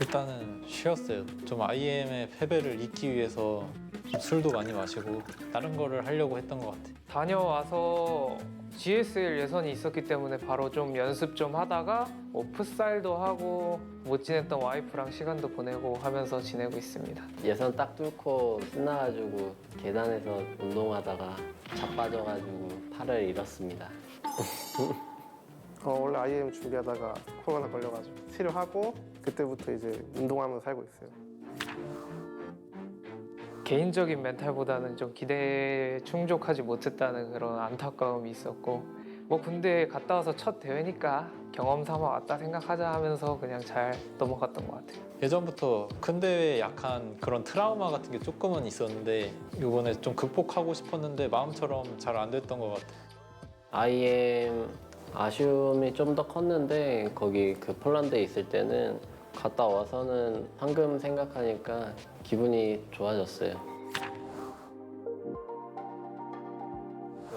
일단은 쉬었어요. 좀 IM의 패배를 잊기 위해서 좀 술도 많이 마시고 다른 거를 하려고 했던 것 같아요. 다녀와서 GSL 예선이 있었기 때문에 바로 좀 연습 좀 하다가 뭐 풋살도 하고 못 지냈던 와이프랑 시간도 보내고 하면서 지내고 있습니다. 예선 딱 뚫고 신나가지고 계단에서 운동하다가 자빠져가지고 팔을 잃었습니다. 원래 IM 준비하다가 코로나 걸려가지고 치료하고 그때부터 이제 운동하면서 살고 있어요. 개인적인 멘탈보다는 좀 기대에 충족하지 못했다는 그런 안타까움이 있었고 뭐 군대 갔다 와서 첫 대회니까 경험 삼아 왔다 생각하자 하면서 그냥 잘 넘어갔던 것 같아요. 예전부터 큰 대회에 약한 그런 트라우마 같은 게 조금은 있었는데 이번에 좀 극복하고 싶었는데 마음처럼 잘 안 됐던 것 같아요. IM 아쉬움이 좀 더 컸는데 거기 그 폴란드에 있을 때는 갔다 와서는 황금 생각하니까 기분이 좋아졌어요.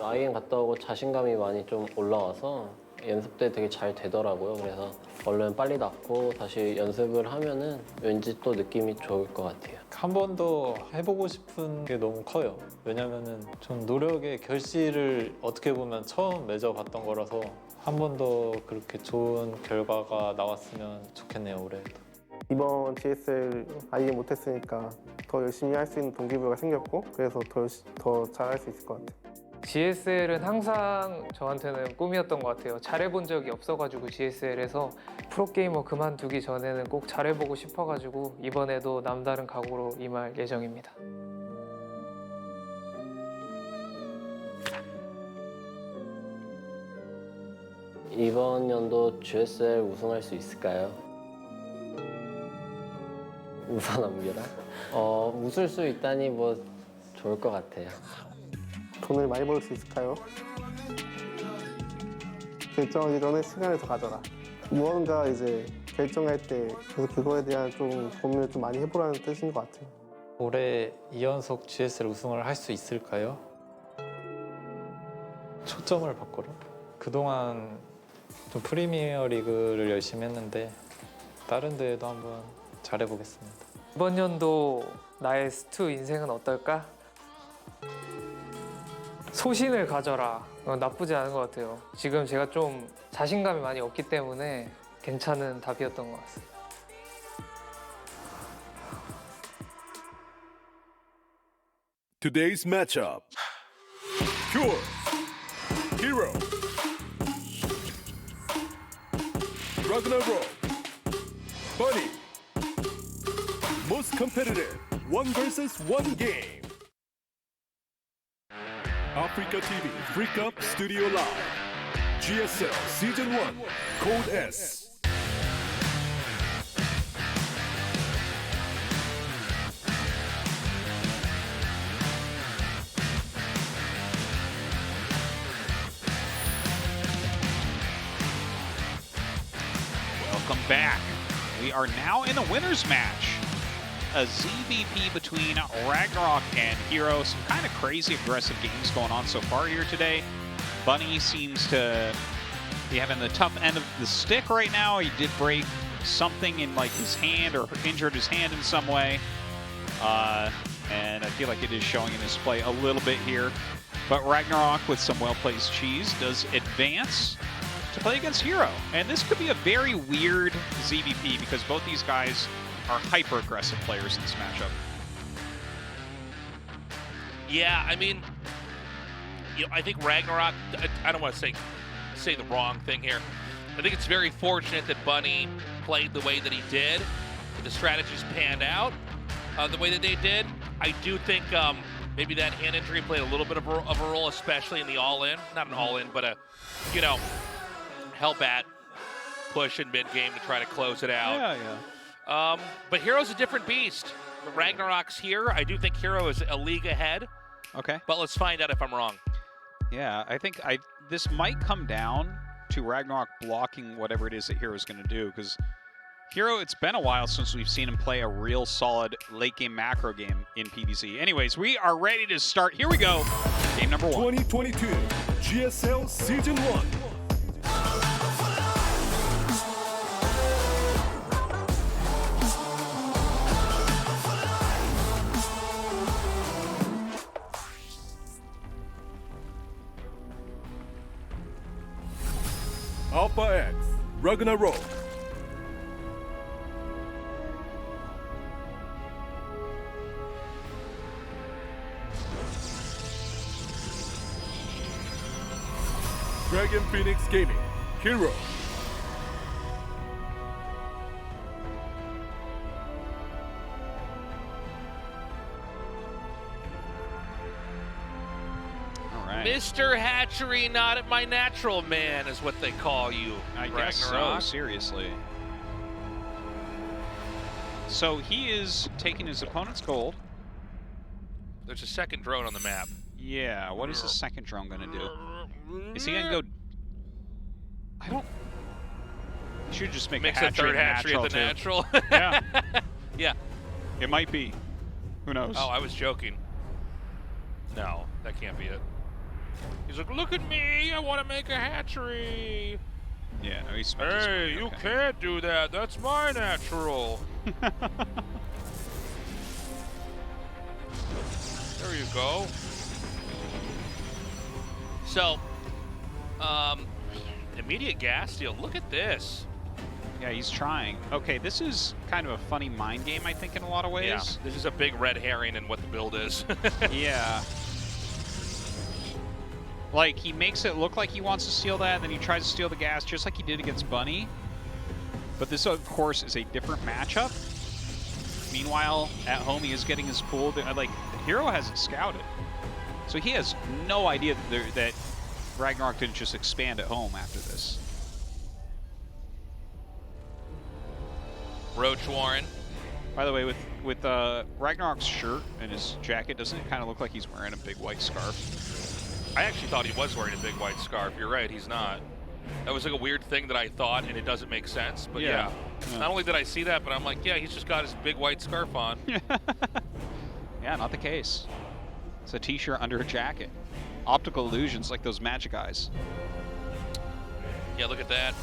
IM 갔다 오고 자신감이 많이 좀 올라와서 연습 때 되게 잘 되더라고요. 그래서 얼른 빨리 낫고 다시 연습을 하면은 왠지 또 느낌이 좋을 것 같아요. 한 번 더 해보고 싶은 게 너무 커요. 왜냐면은 좀 노력의 결실을 어떻게 보면 처음 맺어봤던 거라서 한 번 더 그렇게 좋은 결과가 나왔으면 좋겠네요, 올해도. 이번 GSL IM 못했으니까 더 열심히 할 수 있는 동기부여가 생겼고 그래서 더 잘할 수 있을 것 같아요. GSL은 항상 저한테는 꿈이었던 것 같아요. 잘해본 적이 없어가지고 GSL에서 프로게이머 그만두기 전에는 꼭 잘해보고 싶어가지고 이번에도 남다른 각오로 임할 예정입니다. 이번 연도 GSL 우승할 수 있을까요? 웃어넘겨라? 웃을 수 있다니 뭐 좋을 것 같아요. 돈을 많이 벌 수 있을까요? 결정하기 전에 시간을 더 가져라. 무언가 이제 결정할 때 그래서 그거에 대한 좀 고민을 좀 많이 해보라는 뜻인 것 같아요. 올해 2연속 GSL 우승을 할 수 있을까요? 초점을 바꿔라. 그동안 좀 프리미어 리그를 열심히 했는데 다른 대회도 한번 잘해보겠습니다. 이번 연도 나의 스투 인생은 어떨까? 소신을 가져라. 나쁘지 않은 것 같아요. 지금 제가 좀 자신감이 많이 없기 때문에 괜찮은 답이었던 것 같습니다. Today's matchup. Pure, herO, RagnaroK, Bunny. Most competitive 1 versus 1 game. Africa TV Freak Up Studio Live. GSL Season 1 Code S. Welcome back. We are now in a winner's match. A ZVP between RagnaroK and herO. Some kind of crazy aggressive games going on so far here today. Bunny seems to be having the tough end of the stick right now. He did break something in like his hand or injured his hand in some way. And I feel like it is showing in his play a little bit here. But RagnaroK with some well-placed cheese does advance to play against herO. And this could be a very weird ZVP because both these guys are hyper-aggressive players in this matchup. Yeah, I mean, I think RagnaroK, I don't want to say the wrong thing here. I think it's very fortunate that Bunny played the way that he did, that the strategies panned out the way that they did. I do think maybe that hand injury played a little bit of a role, especially in the all-in. Not an all-in, but a, help at push in mid-game to try to close it out. Yeah. But herO's a different beast. RagnaroK's here. I do think herO is a league ahead. Okay. But let's find out if I'm wrong. Yeah, I think this might come down to RagnaroK blocking whatever it is that herO's going to do, because herO, it's been a while since we've seen him play a real solid late game macro game in PvZ. Anyways, we are ready to start. Here we go. Game number 1. 2022 GSL Season 1. Alpha X, RagnaroK. Dragon Phoenix Gaming, herO. All right. Mr. Hatchery, not at my natural man, is what they call you. I guess so, RagnaroK. seriously. So he is taking his opponent's gold. There's a second drone on the map. Yeah, what is the second drone going to do? Is he going to go... I don't... He should just make Makes a a hatchery third hatchery at the too. natural. Yeah, Yeah. it might be. Who knows? Oh, I was joking. No, that can't be it. He's like, look at me, I want to make a hatchery. Yeah, no, he spent his money. Hey, you Okay. can't do that. That's my natural. There you go. So, immediate gas steal. Look at this. Yeah, he's trying. Okay, this is kind of a funny mind game, I think, in a lot of ways. Yeah, this is a big red herring in what the build is. Yeah. Like, he makes it look like he wants to steal that, and then he tries to steal the gas just like he did against Bunny. But this, of course, is a different matchup. Meanwhile, at home, he is getting his pool. Like, herO hasn't scouted. So he has no idea that RagnaroK didn't just expand at home after this. Roach Warren. By the way, with RagnaroK's shirt and his jacket, doesn't it kind of look like he's wearing a big white scarf? I actually thought he was wearing a big white scarf. You're right, he's not. That was like a weird thing that I thought, and it doesn't make sense. But yeah. Not only did I see that, but I'm like, yeah, he's just got his big white scarf on. Yeah, not the case. It's a t-shirt under a jacket. Optical illusions like those magic eyes. Yeah, look at that.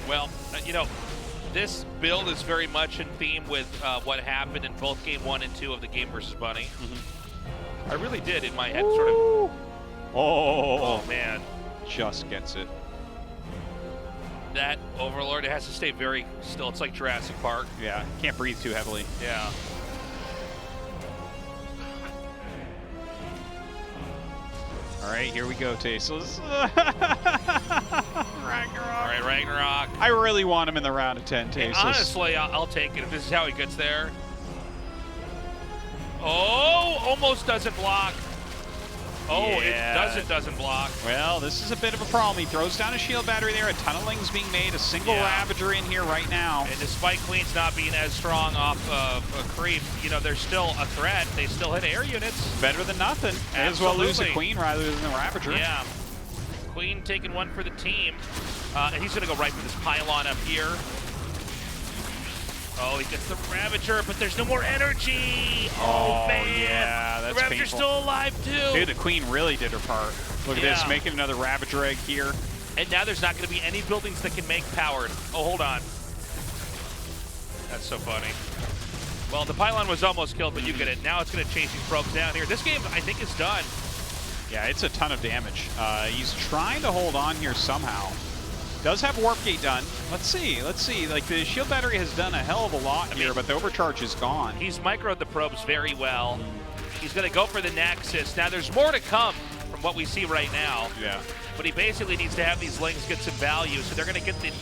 Well, you know, this build is very much in theme with what happened in both Game 1 and 2 of the Game versus Bunny. I really did, in my head, sort of. Oh, man. Just gets it. That Overlord, it has to stay very still. It's like Jurassic Park. Yeah, can't breathe too heavily. Yeah. All right, here we go, Tasteless. Ragnarok. All right, RagnaroK. I really want him in the round of 10, And Tasteless. honestly, I'll take it if this is how he gets there. Oh, almost doesn't block. Oh, Yeah. it doesn't block. Well, this is a bit of a problem. He throws down a shield battery there, a ton of lings being made, a single Ravager in here right now. And despite Queens not being as strong off of a creep, you know, they're still a threat. They still hit air units. Better than nothing. May as well lose a Absolutely. Queen rather than the Ravager. Yeah. Queen taking one for the team. And he's going to go right for this pylon up here. Oh, he gets the Ravager, but there's no more energy. Oh, man. Yeah, that's the Ravager's painful. still alive, too. Dude, the Queen really did her part. Look at this, making another Ravager egg here. And now there's not going to be any buildings that can make powered. Oh, hold on. That's so funny. Well, the pylon was almost killed, but you get it. Now it's going to chase these probes down here. This game, I think, is done. Yeah, it's a ton of damage. He's trying to hold on here somehow. Does have Warp Gate done. Let's see. Like, the shield battery has done a hell of a lot here, but the overcharge is gone. He's microed the probes very well. He's going to go for the Nexus. Now, there's more to come from what we see right now. Yeah. But he basically needs to have these lings get some value, so they're going to get the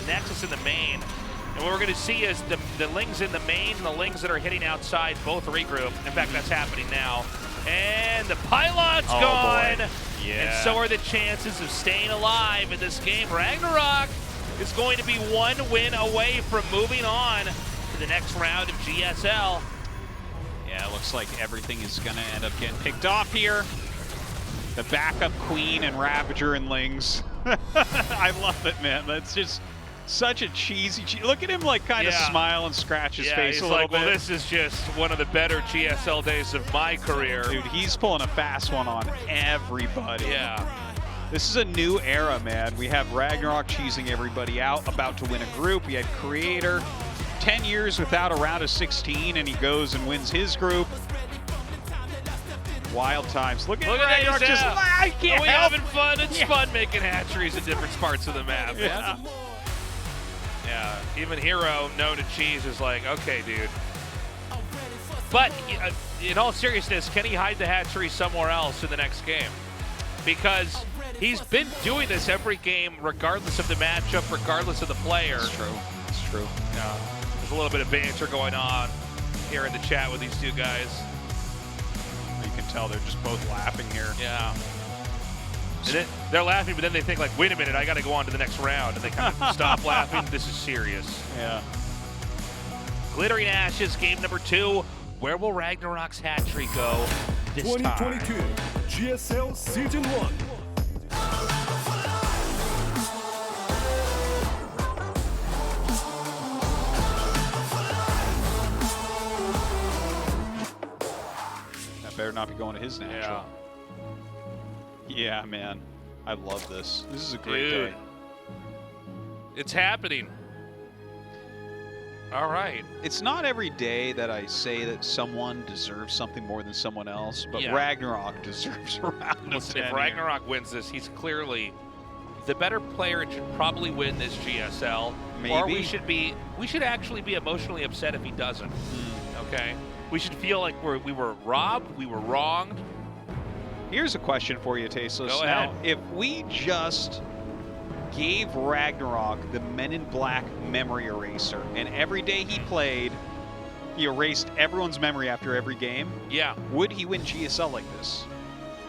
Nexus in the main. And what we're going to see is the lings in the main and the lings that are hitting outside both regroup. In fact, that's happening now. And the pylon's gone. Boy. Yeah. And so are the chances of staying alive in this game. RagnaroK is going to be one win away from moving on to the next round of GSL. Yeah, it looks like everything is going to end up getting picked off here. The backup Queen and Ravager and Lings. I love it, man. That's just such a cheesy. Look at him, like, kind of smile and scratch his face a little like, bit. well, this is just one of the better GSL days of my career. Dude, he's pulling a fast one on everybody. Yeah. This is a new era, man. We have RagnaroK cheesing everybody out, about to win a group. We had Creator, 10 years without a round of 16, and he goes and wins his group. Wild times. Look at Look at Ragnarok these, just. yeah. I can't Are we help. having fun? It's fun making hatcheries in different parts of the map. Yeah. Yeah, even herO, known to cheese, is like, okay, dude. But in all seriousness, can he hide the hatchery somewhere else in the next game? Because he's been doing this every game, regardless of the matchup, regardless of the player. It's true. It's true. Yeah. There's a little bit of banter going on here in the chat with these two guys. You can tell they're just both laughing here. Yeah. And then they're laughing, but then they think like, wait a minute, I got to go on to the next round. And they kind of stop laughing. This is serious. Yeah. Glittering Ashes, game number 2. Where will RagnaroK's hatchery go this time? 2022 GSL Season 1. That better not be going to his natural. Yeah, man. I love this. This is a great Dude. day. It's happening. All right. It's not every day that I say that someone deserves something more than someone else, but Yeah. RagnaroK deserves a round of Listen, 10 if here. RagnaroK wins this, he's clearly the better player and should probably win this GSL. Or Maybe. we should actually be emotionally upset if he doesn't. Okay? We should feel like we were robbed, we were wronged. Here's a question for you, Tasteless. Go Now, ahead. if we just gave RagnaroK the Men in Black memory eraser, and every day he played, he erased everyone's memory after every game, Yeah, would he win GSL like this?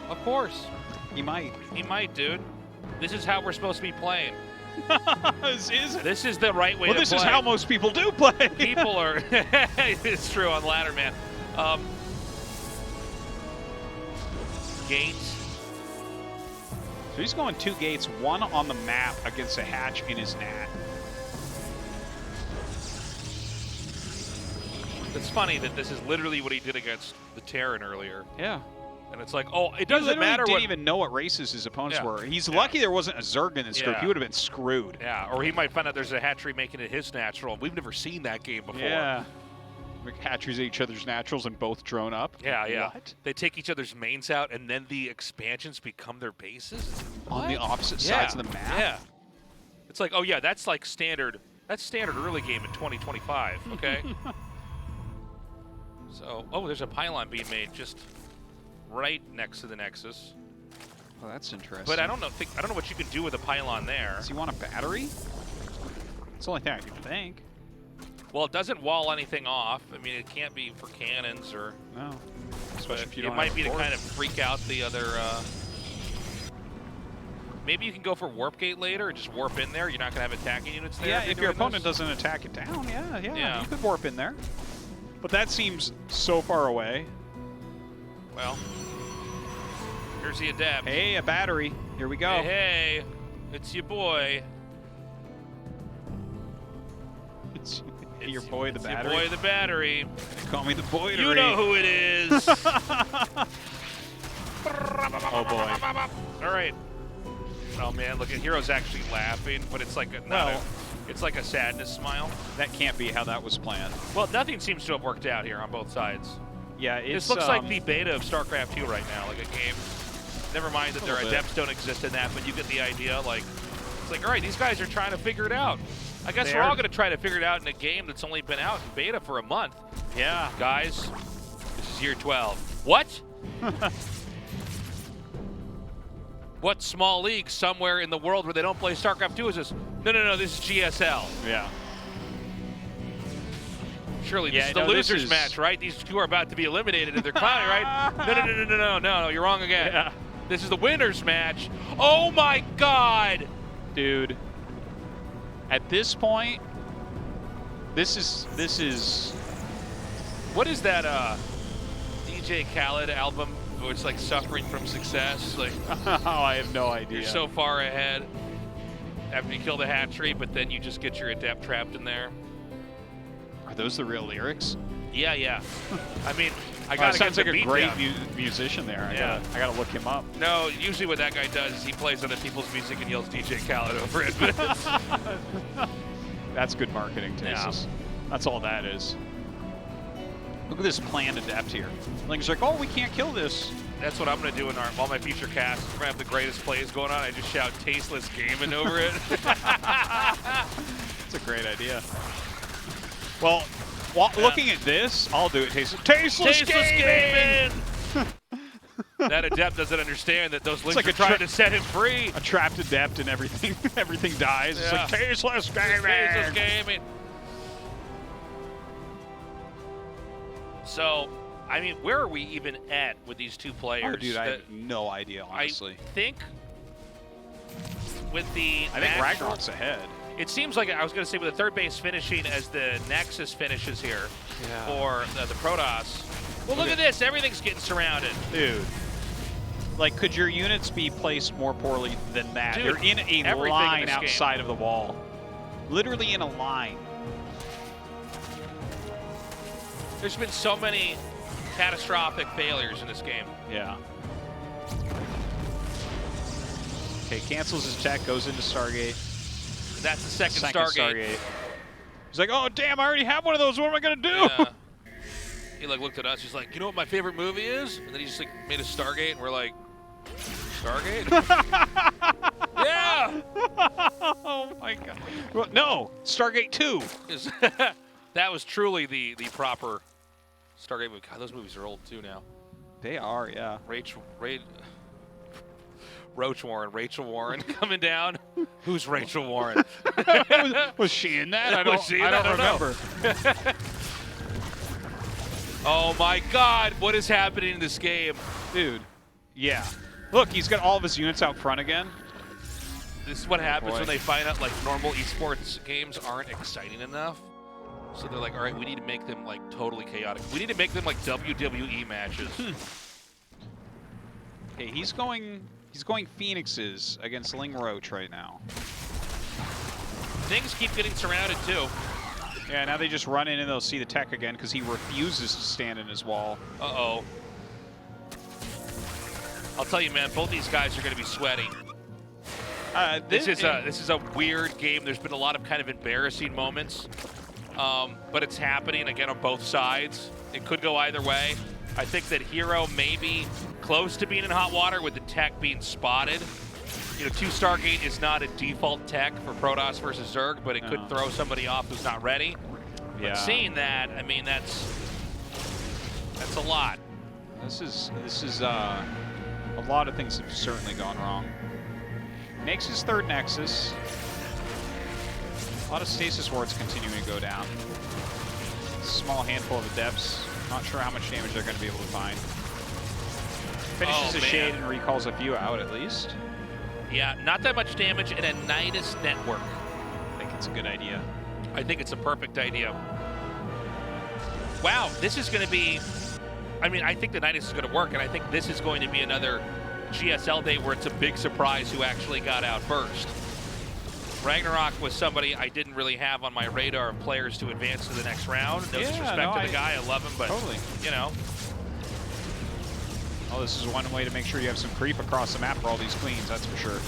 of course. He might. He might, dude. This is how we're supposed to be playing. Is it? This is the right way Well, to this play. is how most people do play. People are. It's true on ladder, man. Gates. So he's going 2 gates, 1 on the map against a hatch in his nat. It's funny that this is literally what he did against the Terran earlier. Yeah. And it's like, oh, it He doesn't literally matter didn't what. even know what races his opponents Yeah. were. He's Yeah. lucky there wasn't a Zerg in this group. Yeah. He would have been screwed. Yeah, or he might find out there's a hatchery making it his natural. We've never seen that game before. Yeah. Hatcheries at each other's naturals and both drone up. Yeah, yeah. What? They take each other's mains out, and then the expansions become their bases. On the What? opposite Yeah, sides of the map? Yeah. It's like, oh yeah, that's like standard. That's standard early game in 2025. Okay. So, oh, there's a pylon being made just right next to the Nexus. Oh, that's interesting. But I don't know what you can do with a pylon there. Does he want a battery? It's the only thing I can think. Well, it doesn't wall anything off. I mean, it can't be for cannons or. No. But Especially if you it don't might have be a to board. kind of freak out the other. Maybe you can go for warp gate later, or just warp in there. You're not gonna have attacking units there. Yeah, you're if your doing opponent this. doesn't attack it down, yeah, Yeah. you could warp in there. But that seems so far away. Well, here's the adept. Hey, a battery. Here we go. Hey, hey, it's your boy. It's your boy, the It's battery. Your boy, the battery. Call me the boy. You know who it is. Oh boy. All right. Oh man, look at herO's actually laughing, but it's like it's like a sadness smile. That can't be how that was planned. Well, nothing seems to have worked out here on both sides. Yeah, it's This looks like the beta of StarCraft 2 right now, like a game. Never mind that their Little bit. adepts don't exist in that, but you get the idea. Like, it's like, all right, these guys are trying to figure it out. I guess They we're are. all going to try to figure it out in a game that's only been out in beta for a month. Yeah. Guys, this is year 12. What? What small league somewhere in the world where they don't play StarCraft 2 is this? No, this is GSL. Yeah. Surely this Yeah, is the no, this losers is- match, right? These two are about to be eliminated and they're clowning, right? No, you're wrong again. Yeah. This is the winners match. Oh my God! Dude. At this point, this is What is that DJ Khaled album where it's like suffering from success? Like oh, I have no idea. you're so far ahead after you kill the hatchery, but then you just get your adept trapped in there. Are those the real lyrics? Yeah. I mean, I Oh, got sounds like a great beatdown. musician there. Yeah. I gotta look him up. No, usually what that guy does is he plays other people's music and yells DJ Khaled over it. But it's, That's good marketing, Tasteless. That's all that is. Look at this planned adept here. Like, it's like, oh, we can't kill this. That's what I'm gonna do in all my future casts. We're gonna have the greatest plays going on. I just shout "tasteless gaming" over it. That's a great idea. Well, looking at this, I'll do it. Tasteless gaming! That adept doesn't understand that those links like are a trying to set him free. A trapped adept and everything, everything dies. It's like tasteless gaming. Tasteless gaming. So, I mean, where are we even at with these two players? Oh, dude, I have no idea, honestly. I think with the I think RagnaroK's ahead. It seems like, I was going to say, with the third base finishing as the Nexus finishes here for the Protoss. Well, look at this. Everything's getting surrounded. Dude. Like, could your units be placed more poorly than that? Dude, they're in a line in outside of the wall. Literally in a line. There's been so many catastrophic failures in this game. Yeah. Okay, cancels his tech, goes into Stargate. That's the second Stargate. He's like, oh, damn, I already have one of those. What am I going to do? Yeah. He like looked at us. He's like, you know what my favorite movie is? And then he just like made a Stargate, and we're like, Stargate? Yeah. Oh my God. Well, no, Stargate 2. That was truly the proper Stargate movie. God, those movies are old too now. They are, yeah. Rachel Warren coming down. Who's Rachel Warren? Was she in that? I don't remember. Oh my God, what is happening in this game? Dude, yeah. Look, he's got all of his units out front again. This is what happens when they find out like normal esports games aren't exciting enough. So they're like, all right, we need to make them like totally chaotic. We need to make them like WWE matches. Okay, he's going Phoenixes against Ling Roach right now. Things keep getting surrounded too. Yeah, now they just run in and they'll see the tech again because he refuses to stand in his wall. Uh-oh. I'll tell you, man, both these guys are going to be sweaty. This is a weird game. There's been a lot of kind of embarrassing moments, but it's happening again on both sides. It could go either way. I think that herO may be close to being in hot water with the tech being spotted. You know, 2 Stargate is not a default tech for Protoss versus Zerg, but it could throw somebody off who's not ready. Yeah. But seeing that, I mean, that's a lot. This is a lot of things have certainly gone wrong. Makes his 3rd Nexus. A lot of stasis wards continuing to go down. Small handful of adepts. Not sure how much damage they're going to be able to find. Finishes a shade and recalls a few out at least. Yeah, not that much damage in a Nidus network. I think it's a good idea. I think it's a perfect idea. Wow, this is going to be... I mean, I think the Nidus is going to work, and I think this is going to be another GSL day where it's a big surprise who actually got out first. RagnaroK was somebody I didn't really have on my radar of players to advance to the next round. No disrespect to the guy, I love him, but, you know. Oh, this is one way to make sure you have some creep across the map for all these queens, that's for sure.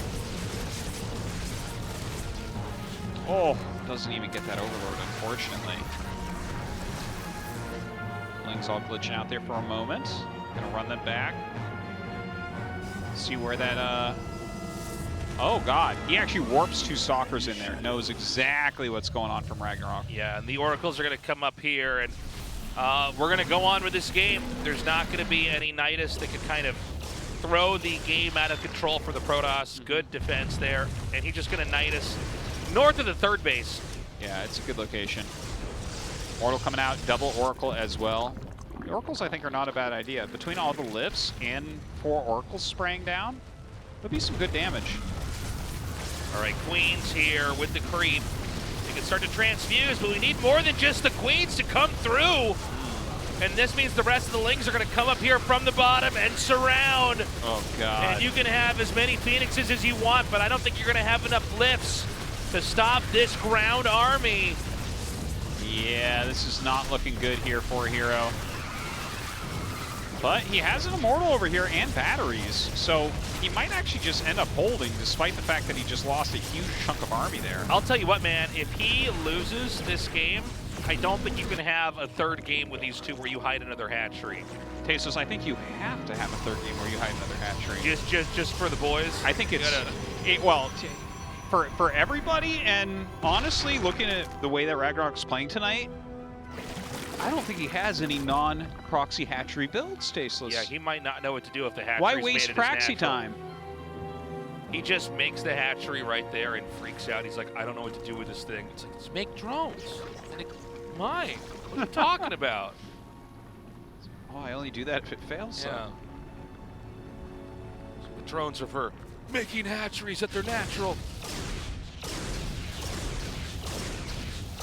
Oh, doesn't even get that overlord, unfortunately. Ling's all glitching out there for a moment. Gonna run them back. See where that, oh God, he actually warps 2 Stalkers in there. Knows exactly what's going on from RagnaroK. Yeah, and the Oracles are gonna come up here, and we're gonna go on with this game. There's not gonna be any Nidus that could kind of throw the game out of control for the Protoss. Good defense there, and he's just gonna Nidus north of the 3rd base. Yeah, it's a good location. Mortal coming out, double Oracle as well. The Oracles, I think, are not a bad idea. Between all the lifts and 4 Oracles spraying down, there'll be some good damage. All right, Queens here with the creep. They can start to transfuse, but we need more than just the Queens to come through. And this means the rest of the Lings are going to come up here from the bottom and surround. Oh, God. And you can have as many Phoenixes as you want, but I don't think you're going to have enough lifts to stop this ground army. Yeah, this is not looking good here for herO. But he has an Immortal over here and batteries, so he might actually just end up holding despite the fact that he just lost a huge chunk of army there. I'll tell you what, man, if he loses this game, I don't think you can have a third game with these two where you hide another hatchery. Tesos, I think you have to have a third game where you hide another hatchery. Just for the boys? I think it's for everybody, and honestly, looking at the way that RagnaroK's playing tonight, I don't think he has any non-proxy hatchery builds, Tasteless. Yeah, he might not know what to do if the hatchery. Why waste proxy time? He just makes the hatchery right there and freaks out. He's like, I don't know what to do with this thing. It's like, let's make drones. Like, why? What are you talking about? Oh, I only do that if it fails. Yeah. So the drones are for making hatcheries that they're natural.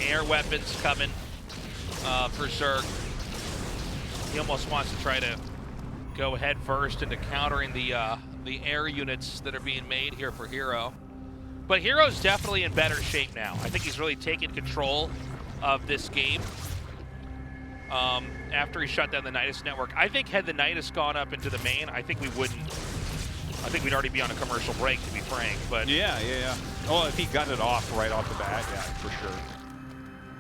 Air weapons coming for Zerg. He almost wants to try to go head first into countering the air units that are being made here for herO. But herO's definitely in better shape now. I think he's really taken control of this game after he shut down the Nidus network. I think had the Nidus gone up into the main, I think we wouldn't. I think we'd already be on a commercial break, to be frank. But yeah. Well, if he got it off right off the bat, yeah, for sure.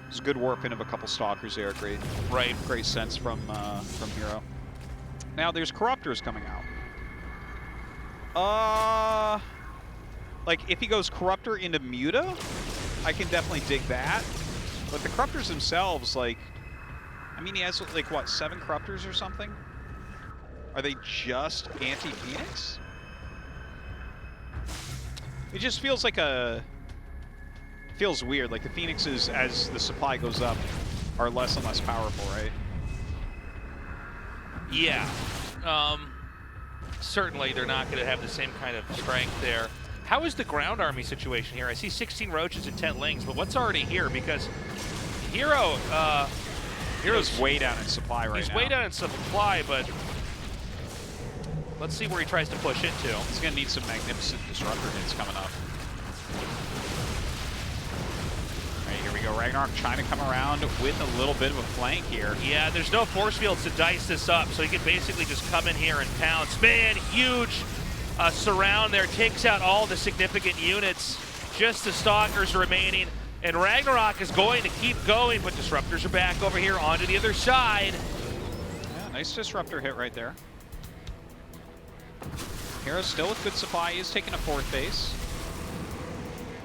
It's a good warp in of a couple stalkers there. Great sense from herO. Now there's corruptors coming out. Like if he goes corruptor into Muta, I can definitely dig that. But the corruptors themselves, like, I mean, he has like what, 7 corruptors or something? Are they just anti-Phoenix? It just feels like feels weird. Like the Phoenixes, as the supply goes up, are less and less powerful, right? Yeah. Certainly they're not going to have the same kind of strength there. How is the ground army situation here? I see 16 roaches and 10 lings, but what's already here? Because hero's way down in supply right now. He's way down in supply, but let's see where he tries to push into. He's going to need some magnificent disruptor hits coming up. All right, here we go. RagnaroK trying to come around with a little bit of a flank here. Yeah, there's no force fields to dice this up, so he can basically just come in here and pounce. Man, huge surround there, takes out all the significant units. Just the stalkers remaining, and RagnaroK is going to keep going, but disruptors are back over here onto the other side. Yeah, nice disruptor hit right there. herO's still with good supply. He is taking a 4th base.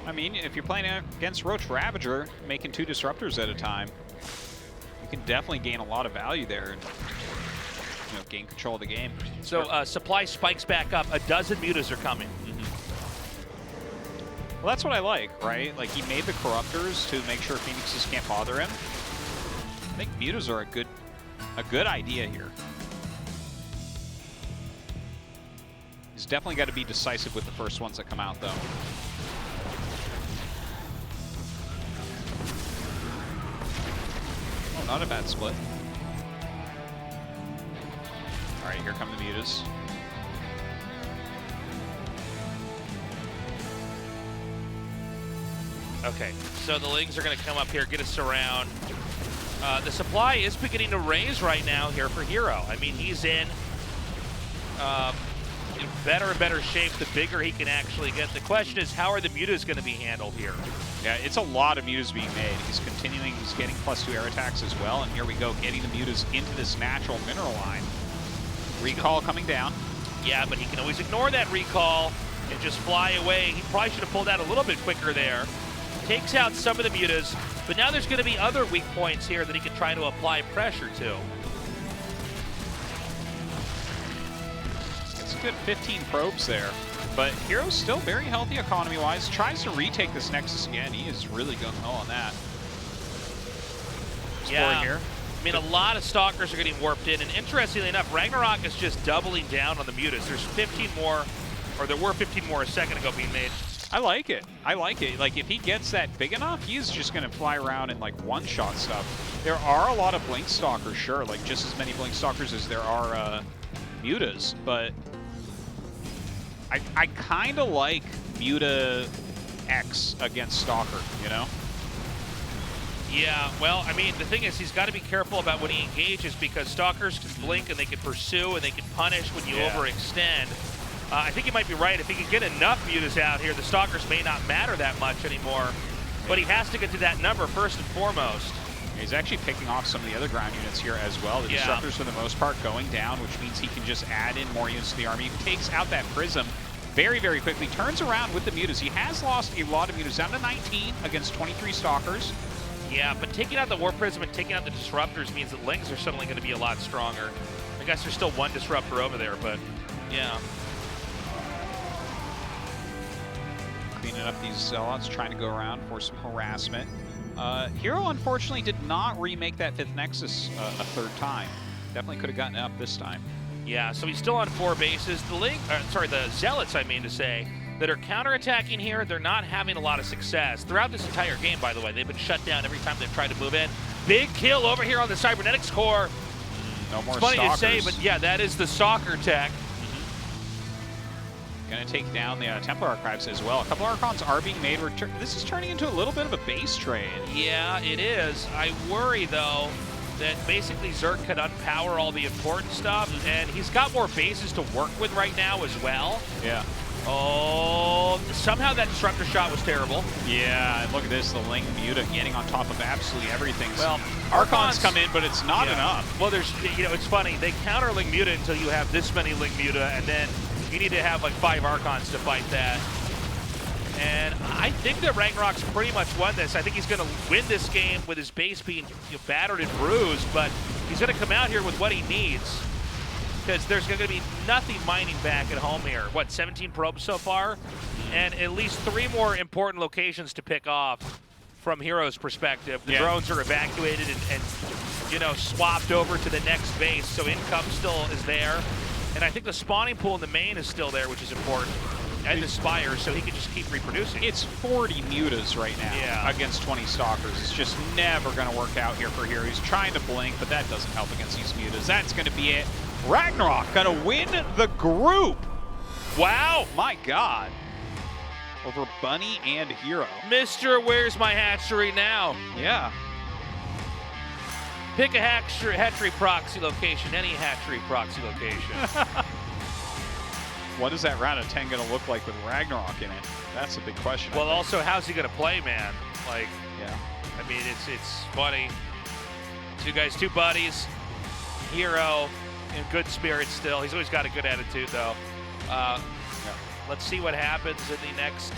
I mean, if you're playing against Roach Ravager, making 2 disruptors at a time, you can definitely gain a lot of value there and, you know, gain control of the game. So supply spikes back up. A dozen mutas are coming. Well, that's what I like, right? Like, he made the corruptors to make sure Phoenixes can't bother him. I think mutas are a good idea here. He's definitely got to be decisive with the first ones that come out, though. Oh, not a bad split. All right, here come the mutas. Okay, so the lings are going to come up here, get us around. The supply is beginning to raise right now here for herO. I mean, he's in better and better shape the bigger he can actually get. The question is, how are the mutas going to be handled here? Yeah, it's a lot of mutas being made. He's continuing, he's getting +2 air attacks as well, and here we go, getting the mutas into this natural mineral line. Recall coming down. Yeah, but he can always ignore that recall and just fly away. He probably should have pulled out a little bit quicker there. Takes out some of the mutas, but now there's going to be other weak points here that he can try to apply pressure to. It's a good 15 probes there, but herO's still very healthy economy-wise. Tries to retake this Nexus again. He is really gung-ho on that. Yeah, here. I mean, a lot of stalkers are getting warped in, and interestingly enough, RagnaroK is just doubling down on the mutas. There's 15 more, or there were 15 more a second ago being made. I like it. I like it. Like, if he gets that big enough, he's just going to fly around and, like, one-shot stuff. There are a lot of Blink Stalkers, sure, like, just as many Blink Stalkers as there are mutas, but I kind of like Muta X against Stalker, you know? Yeah, well, I mean, the thing is, he's got to be careful about when he engages, because stalkers can blink and they can pursue and they can punish when you overextend. I think you might be right. If he can get enough mutas out here, the stalkers may not matter that much anymore. But he has to get to that number first and foremost. He's actually picking off some of the other ground units here as well. The disruptors, for the most part, going down, which means he can just add in more units to the army. He takes out that prism very, very quickly. Turns around with the mutas. He has lost a lot of mutas, down to 19 against 23 stalkers. Yeah, but taking out the War Prism and taking out the disruptors means that Lings are suddenly going to be a lot stronger. I guess there's still one disruptor over there, but yeah. Cleaning up these zealots, trying to go around for some harassment. herO unfortunately did not remake that 5th Nexus a 3rd time. Definitely could have gotten it up this time. Yeah, so he's still on 4 bases. The Zealots, I mean to say, that are counterattacking here, they're not having a lot of success. Throughout this entire game, by the way, they've been shut down every time they've tried to move in. Big kill over here on the Cybernetics core. No more It's funny stalkers. to say, but yeah, that is the soccer tech. Gonna take down the Templar Archives as well. A couple Archons are being made. This is turning into a little bit of a base trade. Yeah, it is. I worry, though, that basically Zerg could unpower all the important stuff, and he's got more bases to work with right now as well. Yeah. Oh, somehow that disruptor shot was terrible. Yeah, and look at this, the Ling Muta getting on top of absolutely everything. Well, Archons come in, but it's not enough. Well, there's, it's funny. They counter Ling Muta until you have this many Ling Muta, and then you need to have like 5 Archons to fight that. And I think that RagnaroK's pretty much won this. I think he's going to win this game with his base being battered and bruised, but he's going to come out here with what he needs. Because there's going to be nothing mining back at home here. What, 17 probes so far? And at least 3 more important locations to pick off from herO's perspective. The drones are evacuated and swapped over to the next base, so income still is there. And I think the spawning pool in the main is still there, which is important. And the Spire, so he can just keep reproducing. It's 40 mutas right now against 20 stalkers. It's just never going to work out here for herO. He's trying to blink, but that doesn't help against these mutas. That's going to be it. RagnaroK going to win the group. Wow. My God. Over Bunny and herO. Mr. Where's My Hatchery Now? Yeah. Pick a hatchery proxy location, any hatchery proxy location. What is that round of 10 going to look like with RagnaroK in it? That's a big question. Well, also, how's he going to play, man? Like, yeah. I mean, it's funny. Two buddies. herO in good spirits still. He's always got a good attitude, though. Let's see what happens in the next.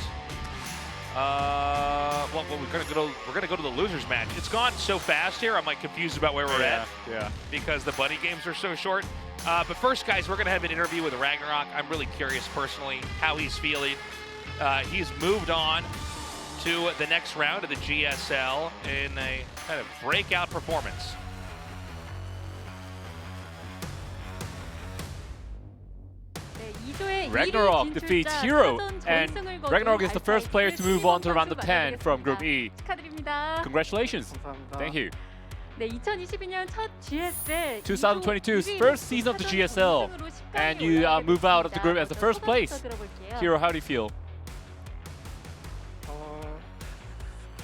Well, we're gonna go to the losers match. It's gone so fast here. I'm like confused about where we're at. Yeah. Because the buddy games are so short. But first, guys, we're gonna have an interview with RagnaroK. I'm really curious personally how he's feeling. He's moved on to the next round of the GSL in a kind of breakout performance. RagnaroK defeats herO, and RagnaroK is the first player to move on to round of 10 from Group E. Congratulations. Thank you. 2022's first season of the GSL, and you move out of the group as the first place. herO, how do you feel?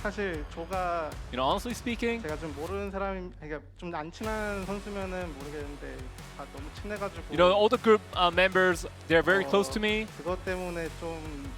사실 조가 honestly speaking, 제가 좀 모르는 사람, 그러니까 좀 안 친한 선수면은 모르겠는데 다 너무 친해가지고. all the group members, they're very close to me. 그것 때문에 좀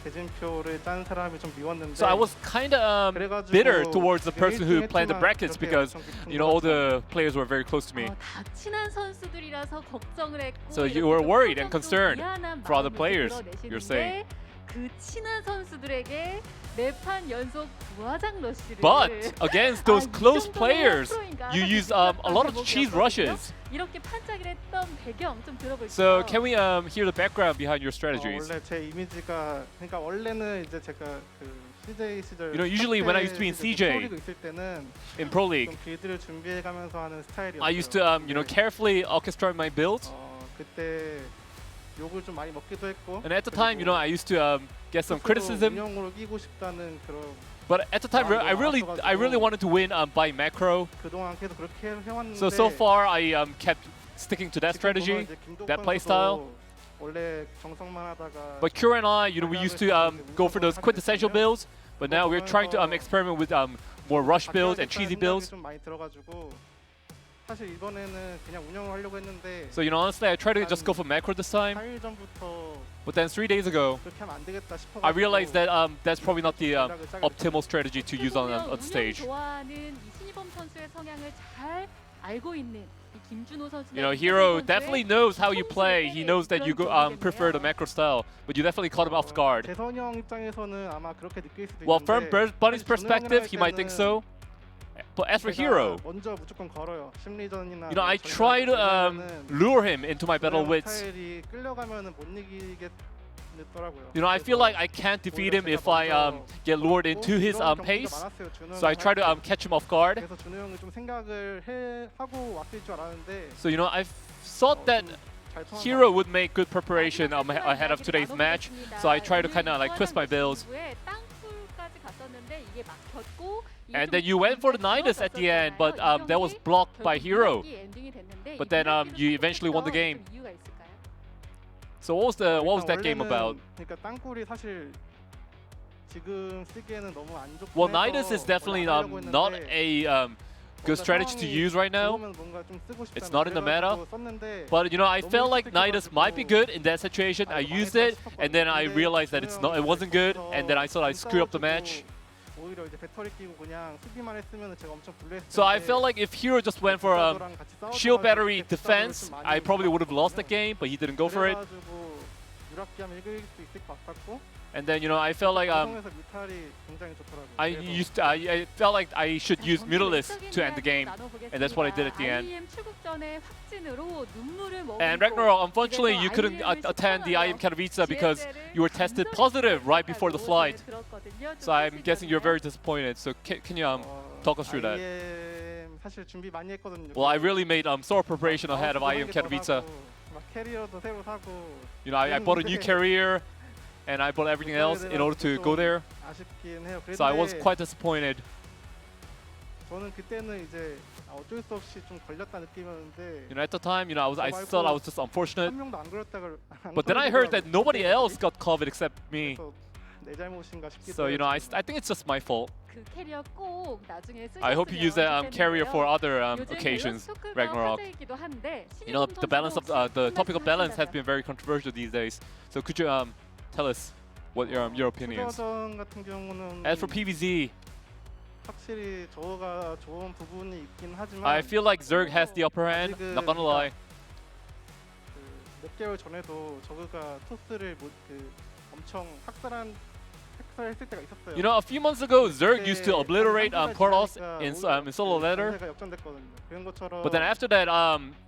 대진표를 짠 사람이 좀 미웠는데. So I was kind of bitter towards the person who planned the brackets because all the players were very close to me. 다 친한 선수들이라서 걱정을 했고. So you were worried and concerned for other players. You're saying. 그 친한 선수들에게 매판 연속 부화장 러쉬를. But against those close players, you use a lot of cheese rushes. 이렇게 판짜기했던 배경 좀 들어볼게요. So can we hear the background behind your strategies? 원래 제 이미지가 그러니까 원래는 이제 제가 그 CJ 시절. Usually when I used to be in CJ, 있을 때는 in Pro League, 좀 빌드를 준비해가면서 하는 스타일이었어요. I used to carefully orchestrate my build. 그때 욕을 좀 많이 먹기도 했고. And at the time, I used to get some criticism. 운영으로 끼고 싶다는 그런. But at the time, I really wanted to win by macro. 그동안 계속 그렇게 해왔는데. So far, I kept sticking to that strategy, that play style. 원래 정성만 하다가. But Kura and I, we used to go for those quintessential builds. But now we're trying to experiment with more rush builds and cheesy builds. 좀 많이 들어가지고 사실 이번에는 그냥 운영을 하려고 했는데 So, honestly, I tried to just go for macro this time, 4일 전부터 but then 3 days ago, 그렇게 하면 안 되겠다 싶어가지고 I realized that that's probably not the optimal strategy to use on stage. 좋아하는 이 신이범 선수의 성향을 잘 알고 있는 이 김준호 선수는 herO definitely knows how you play. He knows that you prefer the macro style, but you definitely caught him off guard. 재선이 형 입장에서는 아마 그렇게 느낄 수도 Well, from 있는데 Bunny's 사실 준호 perspective, 형이랑 he might think so. But as for 제가 herO, 먼저 무조건 걸어요. 심리전이나 I try to lure him into my battle wits. 스타일이 끌려가면은 못 이기겠더라고요. I feel like I can't defeat him if I get lured into his pace. So I try to catch him off guard. 그래서 준호 형이 좀 생각을 하고 왔을 줄 알았는데 So I thought that herO would make good preparation ahead of today's match. So I try to kind of like twist my bills. 땅굴까지 갔었는데 이게 막혔고 And then you went for the Nidus at the end, but that was blocked by herO. But then you eventually won the game. So what was that game about? 그러니까 땅굴이 사실 지금 쓰기에는 너무 안 좋고. Well, Nidus is definitely not a good strategy to use right now. It's not in the meta. But I felt like Nidus might be good in that situation. I used it, and then I realized that it wasn't good, and then I thought I'd screw up the match. So I felt like if herO just went for shield battery defense, I probably would have lost the game, but he didn't go for it. And then I felt like I felt like I should use Mutalisk to end the game, and that's what I did at the end. And RagnaroK, unfortunately, you couldn't attend the IEM Katowice because you were tested positive right before the flight. So I'm guessing you're very disappointed. So can you talk us through that? Well, I really made sore preparation ahead of IEM Katowice. I bought a new carrier, and I bought everything else in order to go there. So I was quite disappointed. At the time, I thought I was just unfortunate. But then I heard that nobody else got COVID except me. So I think it's just my fault. I hope you use that carrier for other occasions, RagnaroK. The balance of the topic of balance has been very controversial these days. So could you tell us what your opinions? As for PvZ, I feel like Zerg has the upper hand. Not gonna lie. 몇 개월 전에도 저그가 토스를 엄청 a few months ago, Zerg used to obliterate Protoss in solo ladder. But then after that,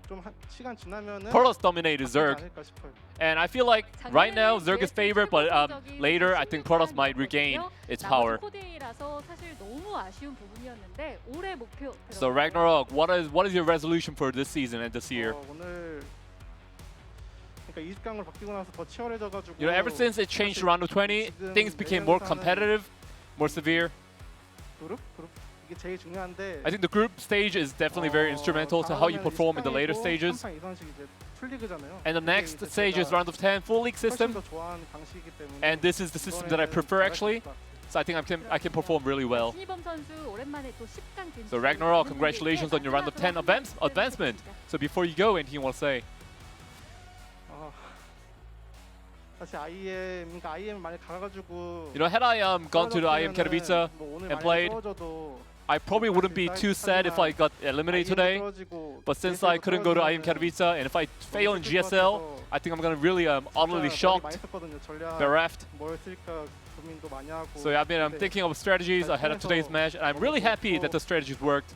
Protoss dominated Zerg. And I feel like right now Zerg is favored, but later I think Protoss might regain its power. So RagnaroK, what is your resolution for this season and this year? Ever since it changed to round of 20, things became more competitive, more severe. I think the group stage is definitely very instrumental to how you perform in the later stages. And the next stage is round of 10 full league system. And this is the system that I prefer actually. So I think I can perform really well. So RagnaroK, congratulations on your round of 10 advancement. So before you go, anything you want to say? Had I gone to the IEM Katowice and played, I probably wouldn't be too sad if I got eliminated today. But since I couldn't go to IEM Katowice, and if I fail in GSL, I think I'm gonna really utterly shocked, bereft. So I've been thinking of strategies ahead of today's match, and I'm really happy that the strategies worked.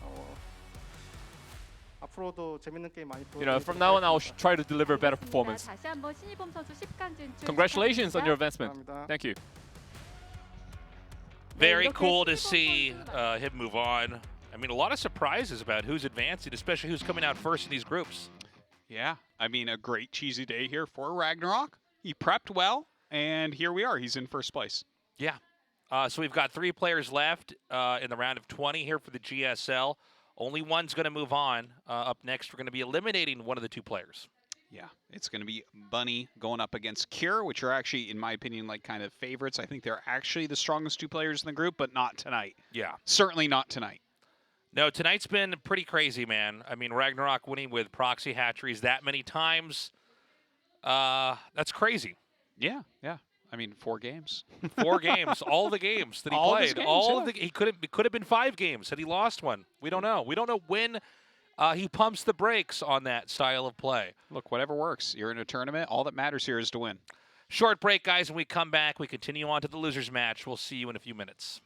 From now on, I'll try to deliver better performance. Congratulations on your advancement. Thank you. Very cool to see him move on. I mean, a lot of surprises about who's advancing, especially who's coming out first in these groups. Yeah, I mean, a great cheesy day here for RagnaroK. He prepped well, and here we are. He's in first place. Yeah. So we've got 3 players left in the round of 20 here for the GSL. Only one's going to move on. Up next, we're going to be eliminating one of the 2 players. Yeah, it's going to be Bunny going up against Cure, which are actually, in my opinion, like kind of favorites. I think they're actually the strongest 2 players in the group, but not tonight. Yeah. Certainly not tonight. No, tonight's been pretty crazy, man. I mean, RagnaroK winning with proxy hatcheries that many times. That's crazy. Yeah, yeah. I mean, 4 games. 4 games, all the games that he All of his played. games, yeah. It could have been 5 games had he lost one. We don't know. We don't know when he pumps the brakes on that style of play. Look, whatever works. You're in a tournament. All that matters here is to win. Short break, guys. When we come back, we continue on to the losers match. We'll see you in a few minutes.